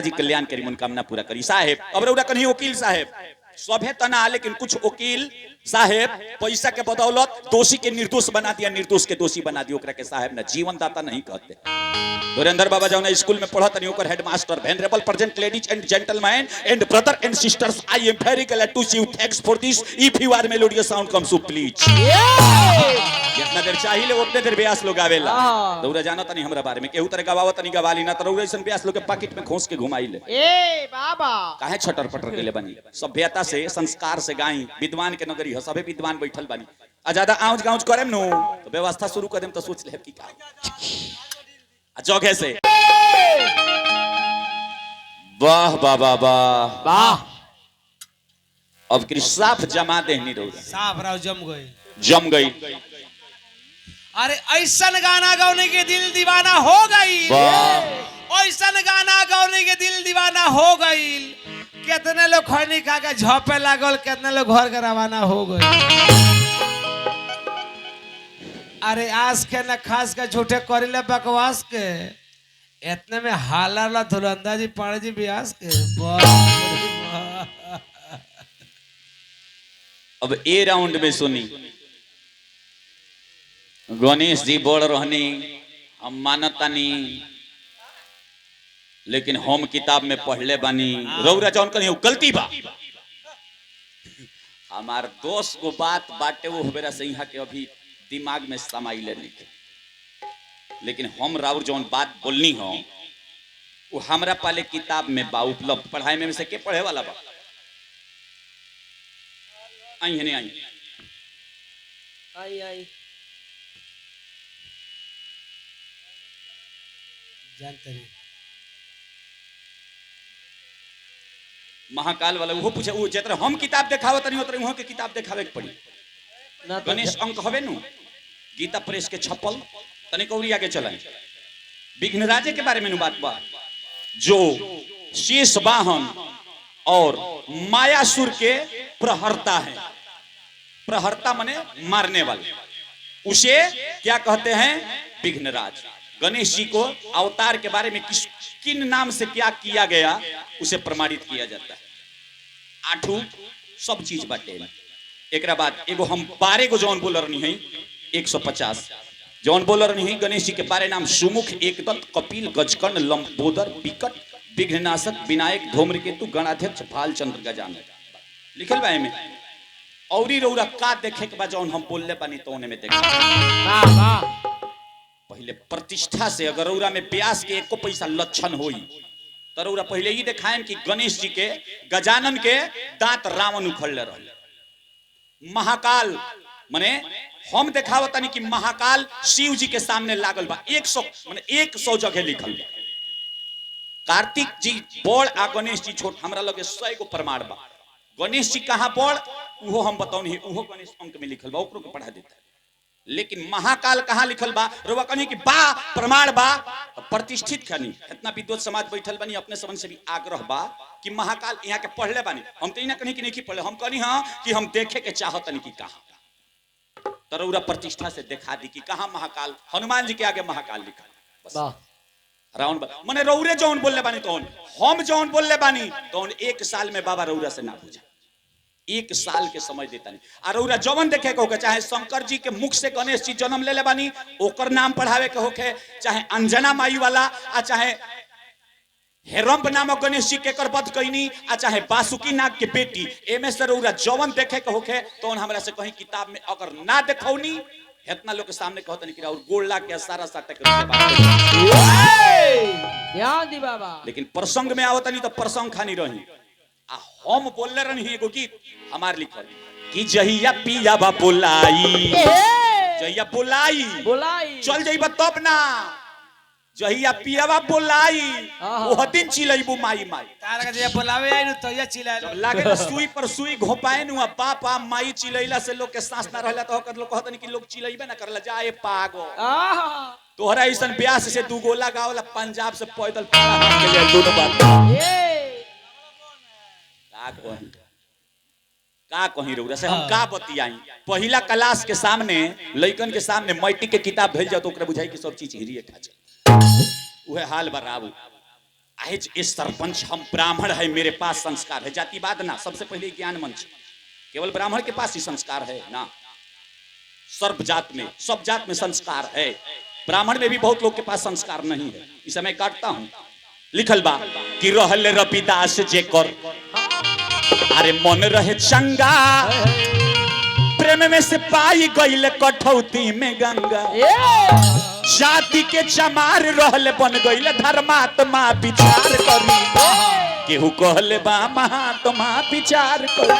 जी कल्याण करी मनोकामना पूरा करी। साहेब अब रउरा कहीं वकील साहेब सभे तना, लेकिन कुछ वकील साहेब पैसा के बदौलत दोषी के निर्दोष बना दिया, निर्दोष के दोषी बना दिया। ओकरा के साहेब ना जीवन दाता नहीं कहते। धुरेंद्र बाबा जौन स्कूल में पढ़त नहीं, ओकर headmaster venerable present ladies and gentleman and brother and sisters, I am very glad to see you, thanks for this, if you are melodious sound comes up please. जितना देर चाहिए उतने देर ब्यास लोग आवेला। रउरा जानत नहीं हमरा बारे में, केहू तरह गवावत नहीं गवाली ना, तो रउरा ऐसन ब्यास लोग के पॉकेट में खोस के घुमाइले। ए बाबा काहे छटर पटर के ले बनी, सभ्यता से संस्कार से गाई, विद्वान के नगरी है, सभे विद्वान बैठल बनी। आ ज्यादा आउज गाउज करेम नु तो व्यवस्था शुरू कर देम तो सोच ले की का जगह से। वाह बाबा वाह वाह, अब कि साफ जमा देहनी रउरा, साफ राव जम गई। अरे ऐसा गाना गाने के दिल दीवाना हो गई, ऐसा गाना गाने के दिल दीवाना हो गई। कितने लोग खैनी खा के झपे लागल, कितने लोग घर के रवाना हो गए। अरे आज के न खास के झूठे करिले बकवास के, इतने में हाला धुरंधा जी पाड़े जी ब्यास के। अब ए राउंड में सुनी, गणेश जी बोल रहनी, हम मानतानी, लेकिन हम किताब में पढ़ले बानी। रउरा जौन कहीं गलती बा, हमार दोस्त को बात बाटे वो बेरा से यहाँ के अभी दिमाग में समाइले नहीं, लेकिन हम राउर जौन बात बोलनी हो वो हमरा पाले किताब में बा उपलब्ध। पढ़ाई में से के पढ़े वाला बा, आई है नहीं आई आई आई जानते नहीं महाकाल वाला वो पूछे, वो जितना हम किताब देखावत नहीं उतना वहां के किताब देखावे के पड़ी। गणेश अंक हवे नु, गीता प्रेस के छपल तने कौरी आगे चला। विघ्नराजे के बारे में बात बा, जो शेष वाहन और मायासुर के प्रहर्ता है। प्रहर्ता माने मारने वाले, उसे क्या कहते हैं? विघ्नराज। गणेश जी को अवतार के बारे में किन नाम से क्या किया गया उसे प्रमाणित किया जाता है। आठू सब चीज बाटे। एकरा बाद एगो हम 12 गो जौन बोलर नहीं है, 150 जौन बोलर नहीं है गणेश जी के बारे नाम सुमुख, एकदंत, कपिल, गजकर्ण, लंबोदर, विकट, विघ्ननाशक, विनायक, धूम्रकेतु, गणाध्यक्ष, भालचंद्र, गजानन लिखल बा में। औरी रउरा का देखे के बा जौन हम बोलले बानी तो ओने में देख। वाह वाह, पहले प्रतिष्ठा से अगर रउरा में ब्यास के एको पैसा लक्षण होई तो रउरा पहले ही देखाएं कि गणेश जी के, गजानन के दांत रावण उखड़ले रहले। महाकाल माने हम देखावतानी कि महाकाल शिव जी के सामने लागल बा। 100 माने 100 जगह लिखल बा। कार्तिक जी बड़ आ गणेश जी छोट, हमरा लगे 100 गो प्रमाण बा। गणेश जी कहां बड़ उहो हम बताऊनी, उहो गणेश अंक में लिखल बा, ओकरो के पढ़ा देता है। लेकिन महाकाल कहां लिखल बा? रोवा कहीं कि बा प्रमाण बा प्रतिष्ठित खनी। इतना विद्वत समाज बैठल बनी, अपने समझ से भी आग्रह बा कि महाकाल यहाँ के पढ़ले बानी। हम तो इना कहीं कि नहीं पढ़ले, हम कहनी हां कि हम देखे के चाहतनी कि कहां तरौरा प्रतिष्ठा से दिखा दी कि कहां महाकाल। हनुमान जी के आगे महाकाल लिखा बस। राउंड माने रौरे जौन बोलले बानी तो हम जौन बोलले बानी तो 1 साल में बाबा रौरा से ना पूछा, 1 साल के समय देता नहीं। और रउरा जवन देखे के होके, चाहे शंकर जी के मुख से गणेश जी जन्म ले ले बानी ओकर नाम पढ़ावे के होके, चाहे अंजना माई वाला, आ चाहे हेरंब नामक गणेश जी के करबद्ध कईनी, आ चाहे बासुकी नाग के बेटी, एमे से रउरा जवन देखे के होके तो हमरा से कहीं किताब में अगर ना देखौनी, इतना लोग के सामने कहत नहीं कि और गोल्ला के सारा साटे के ध्यान दी बाबा। लेकिन प्रसंग में आवत नहीं तो प्रसंग खानी रही। हम बोलले रही एगो गीत हमार लिखल कि जहिया पिया बा बोलाई, जहिया बोलाई बोलाई चल जाइबा तब ना, जहिया पियावा बोलाई वो दिन चिलैबू माई माई। तारा के जे बुलावे आई न तो ये चिल्लाए लागे सुई पर सुई घोपाए नु पापा माई चिलैला से लोग के सांस ना रहला तो ओकर लोग कहत नहीं कि लोग चिलैबे ना करला, जाए पागो। तोहरा ऐसन ब्यास से 2 गोला गावला पंजाब से पैदल पाला हाथ के ले दोनों बात का कहीं रउरा से हम का बतियाई। पहिला क्लास के सामने लइकन के सामने मैट्रिक के किताब भेज जाओ तो ओकरा बुझाई कि सब चीज हिरिए खा चल, उहे हाल बराबू। आज ये सरपंच हम ब्राह्मण है, मेरे पास संस्कार है। जातिवाद ना, सबसे पहले ज्ञान मंच। केवल ब्राह्मण के पास ही संस्कार है ना, सर्व जात में, सब जात में संस्कार है। ब्राह्मण में भी बहुत लोग के पास संस्कार नहीं है। इस समय काटता हूं, लिखल बा कि रहल रविदास जे कर, अरे मन रहे चंगा, प्रेम में से पाई गईल कठौती में गंगा। जाति के चमार रहले बन गईल धर्मात्मा, विचार करी केहू कहले बा महात्मा, विचार करी।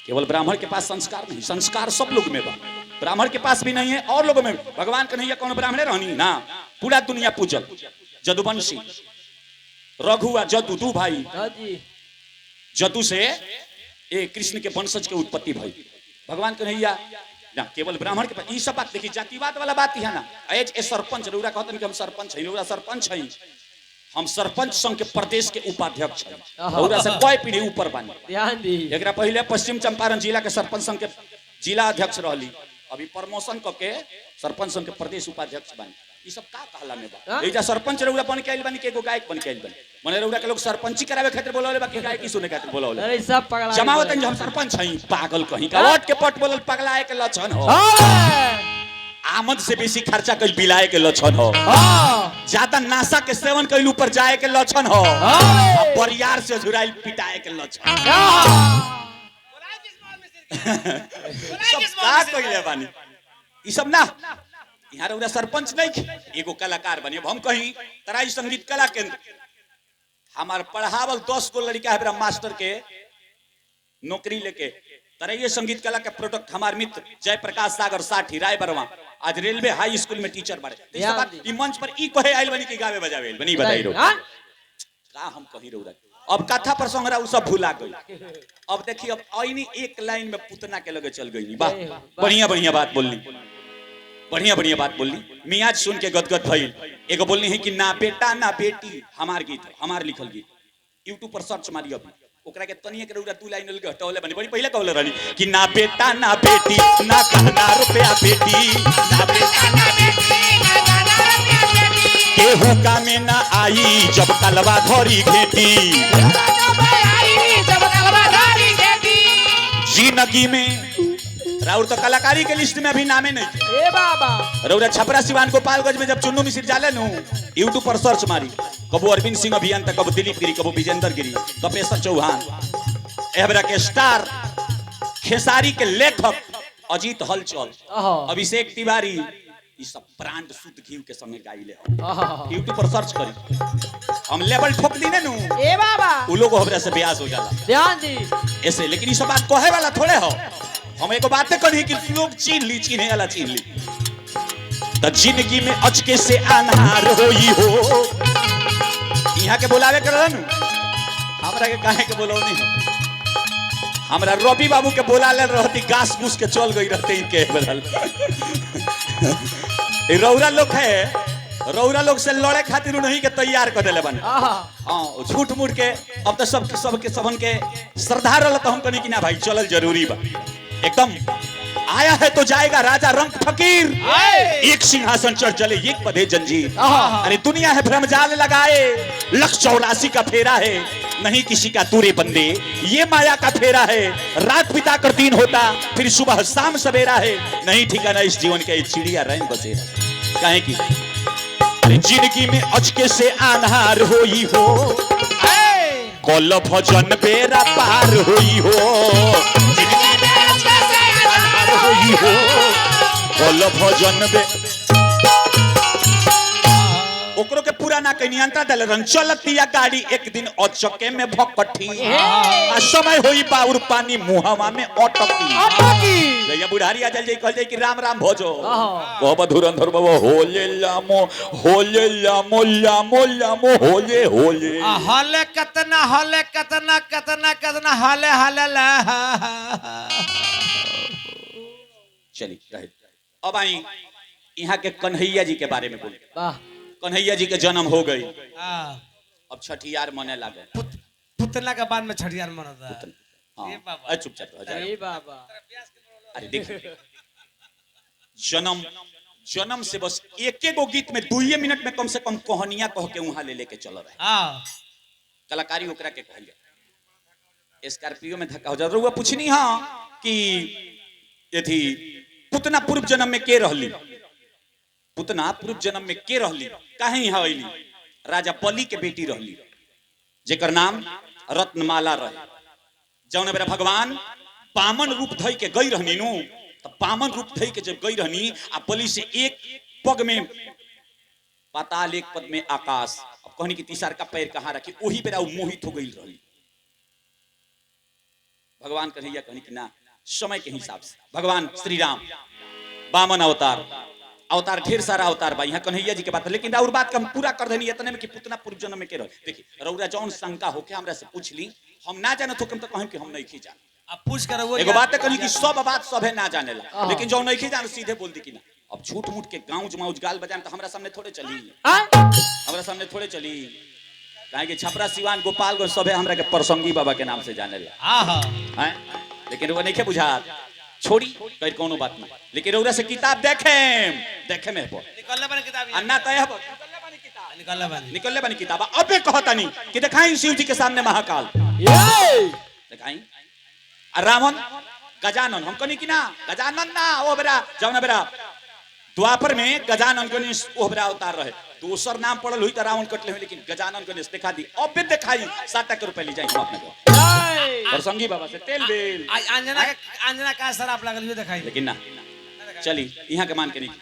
केवल ब्राह्मण के पास संस्कार नहीं, संस्कार सब लोग में बा। ब्राह्मण के पास भी नहीं है और लोगों में। भगवान के नहीं है कौन ब्राह्मणे रहनी ना, पूरा दुनिया पूजल। जदुवंशी रघु आ जदु दू भाई, जदु से ए कृष्ण के वंशज के उत्पत्ति भई। भगवान कन्हैया ना, केवल ब्राह्मण के पास ई सब बात देखी, जातिवाद वाला बात है ना। एज ए सरपंच रउरा कहतन कि हम सरपंच हई, रउरा सरपंच हई, हम सरपंच संघ के प्रदेश के उपाध्यक्ष हई। रउरा से कई पीढ़ी ऊपर बानी, ध्यान दी। एकरा पहले पश्चिम चंपारण जिला के सरपंच संघ के जिला अध्यक्ष रहली, अभी प्रमोशन क के सरपंच संघ के प्रदेश उपाध्यक्ष बानी। ई सब का कहला में बा। एजा सरपंच रउरा बन के आइल बानी कि एगो गायक बन के आइल बानी? मने रउरा के लोग सरपंची करावे खातिर बोलावले बा कि गायकी सुने खातिर बोलावले? अरे सब पगला जमावतन जो हम सरपंच हई, पागल कहीं का। वोट के पट बोलल पगलाए के लक्षण हो। आमद से बेसी खर्चा कइल बिलाए के लक्षण हो। ज्यादा नाशा के सेवन कइल ऊपर जाए के लक्षण हो। परियार से झुराइल पिटाए के लक्षण। सब का कइले बानी ई सब ना। यहाँ रउरा सरपंच नहीं, एगो कलाकार बनी। अब हम कहीं तराई संगीत कला केंद्र, हमार पढ़ावल 10 गो लड़का है मास्टर के नौकरी लेके। तराई संगीत कला के प्रोडक्ट हमार मित्र जयप्रकाश सागर साठी राय बरवा आज रेलवे हाई स्कूल में टीचर बड़े। ई मंच पर ई कहे आइल बनी कि गावे बजावे आइल बनी, बताई रो का हम कही रउरा। अब कथा प्रसंग उ सब भुला गई। अब देखी, अब आईनी एक लाइन में पुतना के लगे चल गई। वाह, बढ़िया बढ़िया बात बोलनी, बढ़िया बढ़िया बात बोलनी। मियाज सुन के गदगद भइल। एगो बोलनी है कि ना बेटा ना बेटी, हमार गीत, हमार लिखल गीत। यूट्यूब पर सर्च मारी, अभी ओकरा के तनिए के रउरा 2 लाइन लगे हटौले बनी। बड़ी पहले कहले रहनी कि ना बेटा ना बेटी, ना कहना रुपया बेटी, ना बेटा ना बेटी, ना कहना रुपया बेटी, केहू का में ना आई जब कलवा धरी घेटी, जिंदगी में। राउर तो कलाकारी के लिस्ट में अभी नामे नहीं। ए बाबा रउरा छपरा सिवान गोपालगंज में जब चुन्नू मिसिर जाले नु, यूट्यूब पर सर्च मारी, कबो अरविंद सिंह अभियंता, कबो दिलीप गिरी, कबो विजेंद्र गिरी, कपेश्वर चौहान, एहबरा के स्टार खेसारी के लेखक अजीत हलचल, अभिषेक तिवारी, ये सब ब्रांड शुद्ध घी के संगे गाइले। यूट्यूब पर सर्च करी, हम लेवल ठोक दी नु, ए बाबा उ लोग हमरा से ब्यास हो जाला। ध्यान दी ऐसे। लेकिन ये सब बात कहे वाला थोड़े हो। हम एक बातें करी कि लोग चीन ली, चीने वाला चीन ली। तो जिंदगी में अचके से अनहार होई हो, यहाँ के बुलावे कर हमरा के काहे के बोलो नहीं। हमरा रवि बाबू के बोला ले रहती, गास घूस के चल गई रहते इनके बदल। रौरा लोग है, रौरा लोग से लड़े खातिर नहीं के तैयार कर देले बन। हां, झूठ मूठ के अब तो सबके सबन के श्रद्धा रहल तो हम कहनी कि ना भाई चलल जरूरी बा एकदम। आया है तो जाएगा राजा रंग फकीर, एक सिंहासन चढ़ चले एक पदे जंजीर। अरे दुनिया है भ्रमजाल लगाए, 184 का फेरा है, नहीं किसी का तूरे बंदे, ये माया का फेरा है। रात बिता कर दिन होता, फिर सुबह शाम सवेरा है, नहीं ठिकाना इस जीवन के चिड़िया रैन बसेरा। काहे की जिंदगी में अचके से अनहार होई हो, कल भजन बेरा पार होई हो, हो कल भजन बे ओकरो के पूरा ना कहीं नियंत्रण दल रन चलतिया गाड़ी एक दिन अचके में भकठी, आ समय होई बाउर पानी मुहवा में अटकी। जया बुढ़ारी आ जल जाई कहल जाई कि राम राम भोजो, कहब धुरंधर बाबा होले लामो लामो होले होले हले कतना हले कतना कतना कतना हले हले ला। चली रहे। अब आई यहाँ के कन्हैया जी के बारे में बोले। कन्हैया जी के जन्म हो गई, अब छठियार मने लागे। पुतना के बाद में छठियार मनता है। हाँ, चुपचाप हो जाए। बाबा अरे देख, जन्म जन्म से बस एक गो गीत में 2 मिनट में कम से कम कहानियां कह के वहां ले लेके चल रहे हाँ कलाकारी ओकरा के कहल स्कॉर्पियो में धक्का हो जा रहा पूछनी हाँ कि ये थी पुतना पूर्व जन्म में के रहली पुतना पूर्व जन्म में के रहली काहे यहाँ अली राजा बलि के बेटी रहली जेकर नाम रत्नमाला रहे जौन बेरा भगवान पामन रूप धई के गई रहनी नु तो पामन रूप धई के जब गई रहनी आ बलि से एक पग में पाताल एक पद में आकाश अब कहनी कि तीसर का पैर कहाँ रखी वही बेरा वो मोहित हो गई रही भगवान कन्हैया कहनी कि ना समय के हिसाब से भगवान श्री राम वामन अवतार अवतार ढेर सारा अवतार बा यहाँ कन्हैया जी के बात है लेकिन और बात का हम पूरा कर देनी इतने में कि पुतना पूर्व जन्म में के रहे देखिए रौरा जौन शंका होके हमरा से पूछ ली हम ना जानत हो तो कहें कि हम नहीं जान अब पूछ कर वो एगो बात है कहनी कि सब बात सभे ना जानेला लेकिन जो नहीं जान सीधे बोल दी कि ना अब झूठ मूठ के गाँव माउज गाल बजान तो हमरा सामने थोड़े चली हमरा सामने थोड़े चली काहे कि छपरा सिवान गोपालगंज सभे हमरा के परसंगी बाबा के नाम से जानेला हाँ हैं लेकिन वो नहीं बुझा छोड़ी कहीं कोनो बात नहीं लेकिन रौरा से किताब देखे में हो निकलने बने किताब अन्ना तय हो निकलने बनी किताब अबे कहता नहीं कि दिखाई शिव जी के सामने महाकाल दिखाई रावण गजानन हम कनी कि ना गजानन ना ओ बेरा जौना बेरा द्वापर में गजानन गणेश ओ बेरा अवतार रहे दूसर नाम पड़ल हुई त रावण कटले हुई लेकिन गजानन गणेश दिखा दी अबे दिखाई 7 रुपए ले जाई हम अपने को प्रसंगी बाबा से तेल बेल अंजना का शराब लागल हुई दिखाई लेकिन ना चली यहाँ के मान के नहीं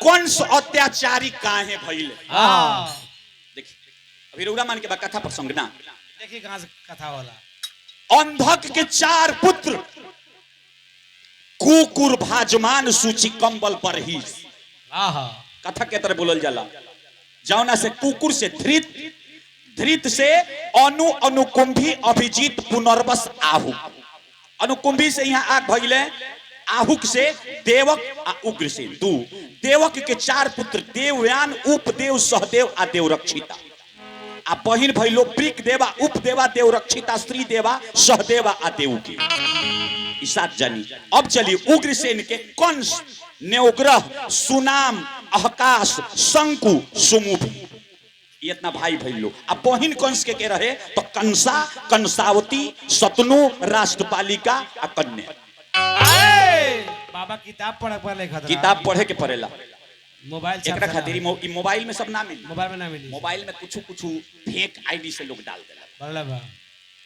कौन सो अत्याचारी काहे भइले देखी अभी रौरा मान के बा कथा प्रसंग ना देखी कहां से कथा होला अंधक के 4 पुत्र कुकुर भाजमान सूची कंबल पर ही कथा के तरह बोलल जाला जौना से कुकुर से धृत से अनुकुंभी अभिजीत पुनर्वस आहु अनुकुंभी से यहाँ आग भइले आहुक से देवक आ उग्रसेन 2 देवक के 4 पुत्र देवयान उपदेव सहदेव आ देवरक्षिता आ बहिन भइलो प्रिक देवा उपदेवा देवरक्षिता श्री देवा सहदेवा आ देवकी ई 7 जनी अब चली उग्रसेन के कंस नेउग्रह सुनाम अहकाश शंकु सुमुभि ये इतना भाई भइलो आ बहिन कंस के रहे तो कंसा कंसावती सतनु राष्ट्रपालिका आ कन्या बाबा किताब पढ़े के पड़ेला मोबाइल एकरा खातिर ई मोबाइल में सब ना मिली मोबाइल में ना मिली मोबाइल में कुछ फेक आईडी से लोग डाल देला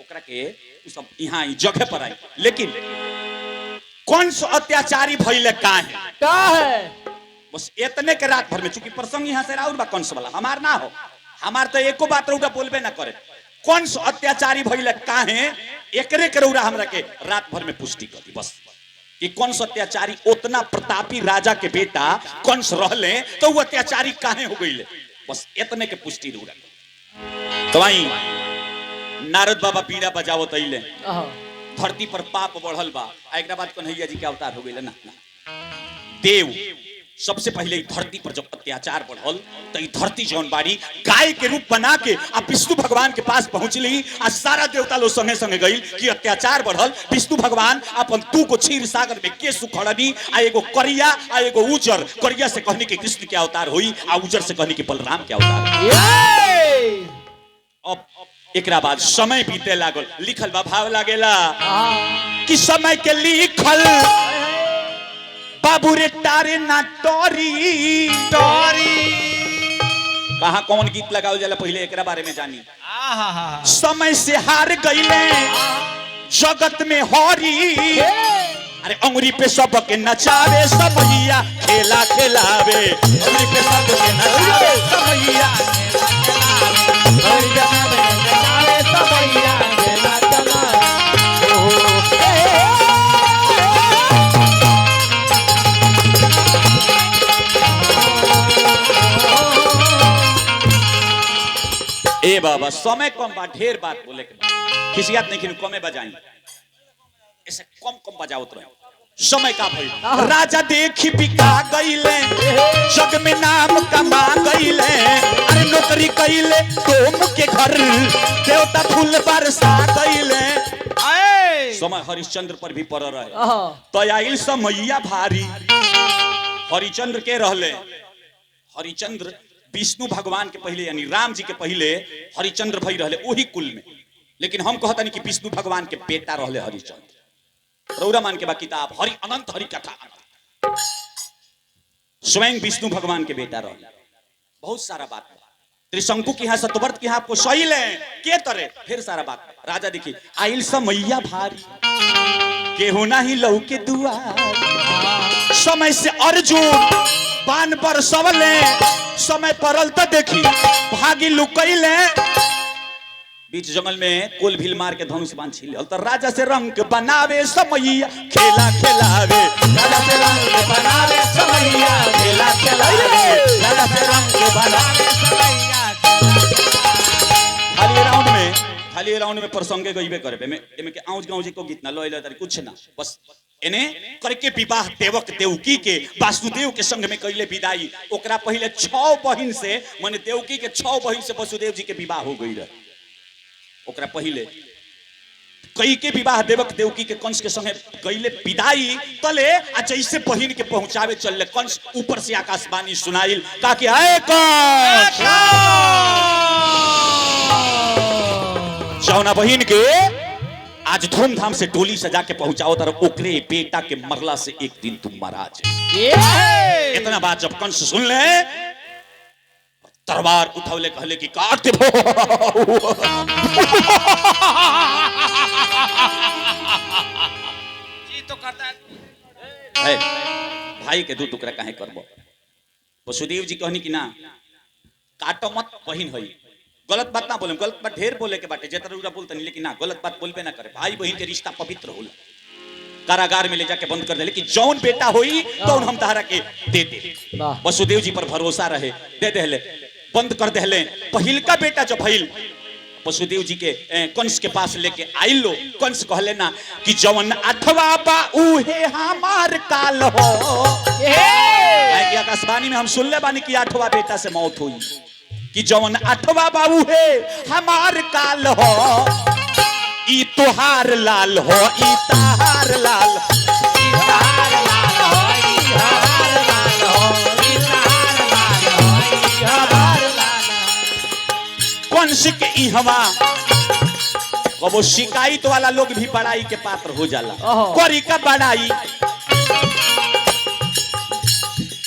ओकरा के उ सब यहाँ जगह पर आई लेकिन कंस अत्याचारी भइले काहे बस इतने के रात भर में चूंकि प्रसंग यहाँ से राउर बा कंस वाला हमार ना हो हमार तो एको बात रौरा बोलबे ना करे कंस अत्याचारी भइले काहे एकरे के रौरा हमरा के रात भर में पुष्टि कर दी बस कि कंस अत्याचारी उतना प्रतापी राजा के बेटा कंस रहले तो वो अत्याचारी काहे हो गईले बस इतने के पुष्टि रौरा तो वहीं नारद बाबा बीड़ा बजावत अइले धरती पर पाप बढ़ल बा एकरा बाद कन्हैया जी के अवतार हो गइले ना देव सबसे पहले धरती पर जब अत्याचार बढ़ल तो धरती जौन बाड़ी गाय के रूप बना के आ विष्णु भगवान के पास पहुंचली आ सारा देवता लोग संगे संगे गई कि अत्याचार बढ़ल विष्णु भगवान अपन 2 को क्षीर सागर में के सुखड़नी आ एगो करिया आ एगो उजर करिया से कहनी कि कृष्ण के अवतार हुई आ उजर से कहनी कि बलराम के अवतार अब एकरा बाद समय बीते लागल लिखल बा भाव लागेला कि समय के लिखल बाबू रे तारे ना टोरी कहा कौन गीत लगाओ जाला पहले एकरा बारे में जानी समय से हार गईले जगत में हरी अरे अंगुरी पे सब के नचावे सबैया खेला खेलावे अंगुरी पे सब के नचावे सबैया ए बाबा समय कम बा ढेर बात बोले के खिसियत नहीं कि कमे बजाई ऐसे कम बजावत रहे समय का भइल राजा देखी बिका गईले जग में नाम कमा गईले अरे नौकरी कईले तुम के घर देवता फूल बरसा गईले समय हरिश्चंद्र पर भी पड़ रहे तो आइल समैया भारी हरिचंद्र के रहले, हरिचंद्र विष्णु भगवान के पहले यानी राम जी के पहले हरिचंद्र भाई रहले वही कुल में। लेकिन हम कहता नहीं कि विष्णु भगवान के बेटा रहले हरिचंद्र। रौरा मान के बा किताब हरि अनंत हरि कथा स्वयं विष्णु भगवान के बेटा रहले। बहुत सारा बात त्रिशंकु की यहाँ सतवर्त की यहाँ आपको सही ले के तरे फिर सारा बात। राजा देखिए आइल समैया भारी केहू नहीं लहू के दुआर समय से अर्जुन बान पर सबले समय परल तो देखी भागी लुकैले बीच जंगल में कोल भील मार के धनुष बांध छिले तो राजा से रंग बनावे समैया खेला खेलावे राजा से रंग बनावे समैया खेला खेलावे राजा से रंग बनावे समैया खाली राउंड में प्रसंगे गईबे करे एमे के आउज गाउज को गीत ना लइले तारी कुछ ना बस एने करके विवाह देवक देवकी के वासुदेव के संग में कइले विदाई। ओकरा पहले 6 बहिन से माने देवकी के 6 बहिन से वसुदेव जी के विवाह हो गई रहे। ओकरा पहले कई के विवाह देवक देवकी के कंस के संगे कइले विदाई तले आ जैसे बहिन के पहुंचावे चलले कंस ऊपर से आकाशवाणी सुनाइल का कि आए कंस जौना बहिन के आज धूमधाम से टोली सजा के पहुंचाओ तर ओकरे बेटा के मरला से एक दिन तुम महाराज। इतना बात जब कंस सुन ले तलवार उठौले कहले कि काट दे जी तो करता है भाई के दो टुकड़ा काहे करबो। वसुदेव जी कहनी कि ना काटो मत बहिन होई गलत बात ना बोले गलत बात ढेर बोले के बाटे जेतना उरा बोलते नहीं लेकिन ना गलत बात बोलबे ना करे। भाई बहन के रिश्ता पवित्र होला कारागार में ले जाके बंद कर दे लेकिन जौन बेटा होई तो हम तहरा के दे दे। वसुदेव जी पर भरोसा रहे दे देले बंद कर देले। पहिल का बेटा जो भइल वसुदेव जी के कंस के पास लेके आइल लो कंस कहले ना कि जवन अठवा बा उहे हमार काल हो। ए आकाशवाणी में हम सुनले बानी कि 8वां बेटा से मौत हुई कि जवन 8वां बाबू है हमार काल हो ई तोहार लाल हो ई तहार लाल ई तहार लाल हो ई तहार लाल हो ई तहार लाल हो ई तहार लाल कंस के ई हवा वो शिकायत वाला लोग भी बड़ाई के पात्र हो जाला करी का बड़ाई।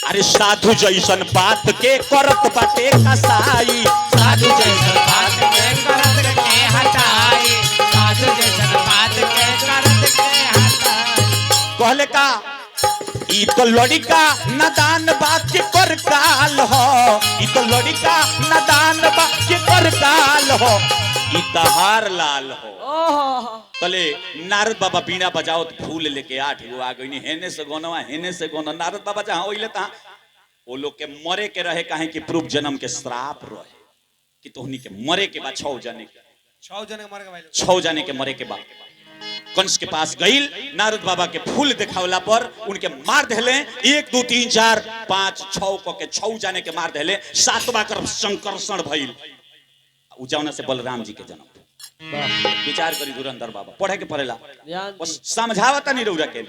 अरे साधु जैसन बात के करत बाटे कसाई साधु जैसन बात के करत के हटाई साधु जैसन बात के करत के हटाई। कहले का ई तो लड़का नादान बात के कर काल हो ई तो लड़का नादान बात के कर काल हो ई तहार लाल हो। तले नारद बाबा बीना बजाओ फूल लेके 8 गो आ गई हेने से गोनवा हेने से गोनो नारद बाबा जहां ओइले ता वो लोग के मरे के रहे काहे कि पूर्व जन्म के श्राप रहे कि तोहनी के मरे के बाद 6 जने के मरे के बाद कंस के पास गईल नारद बाबा के फूल दिखावला पर उनके मार देले 1 2 3 4 5 6 को के 6 जाने के मार देले। 7वां कर संकर्षण भइल उजावना से बलराम जी के जन्म। विचार करी धुरंधर बाबा पढ़े के पड़ेला बस समझावता नहीं रउरा के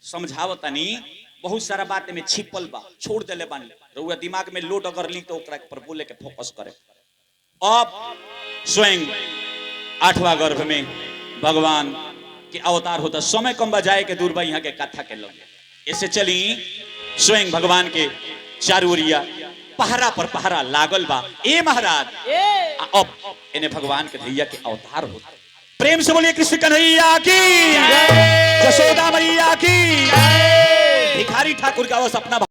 समझावता नहीं बहुत सारा बात में छिपल बा छोड़ देले बानी रउरा दिमाग में लोड अगर ली तो ओकरा पर बोले के फोकस करे। अब स्वयं 8वां गर्भ में भगवान के अवतार होता समय कम बजाए के दूर बा यहाँ के कथा के लगे ऐसे चली स्वयं भगवान के चारू ओरिया पहरा पर पहरा लागल बा। ए महाराज अब इन्हें भगवान के भैया के अवतार होता प्रेम से बोलिए कृष्ण कन्हैया की जय, यशोदा मैया की। भिखारी ठाकुर का वो सपना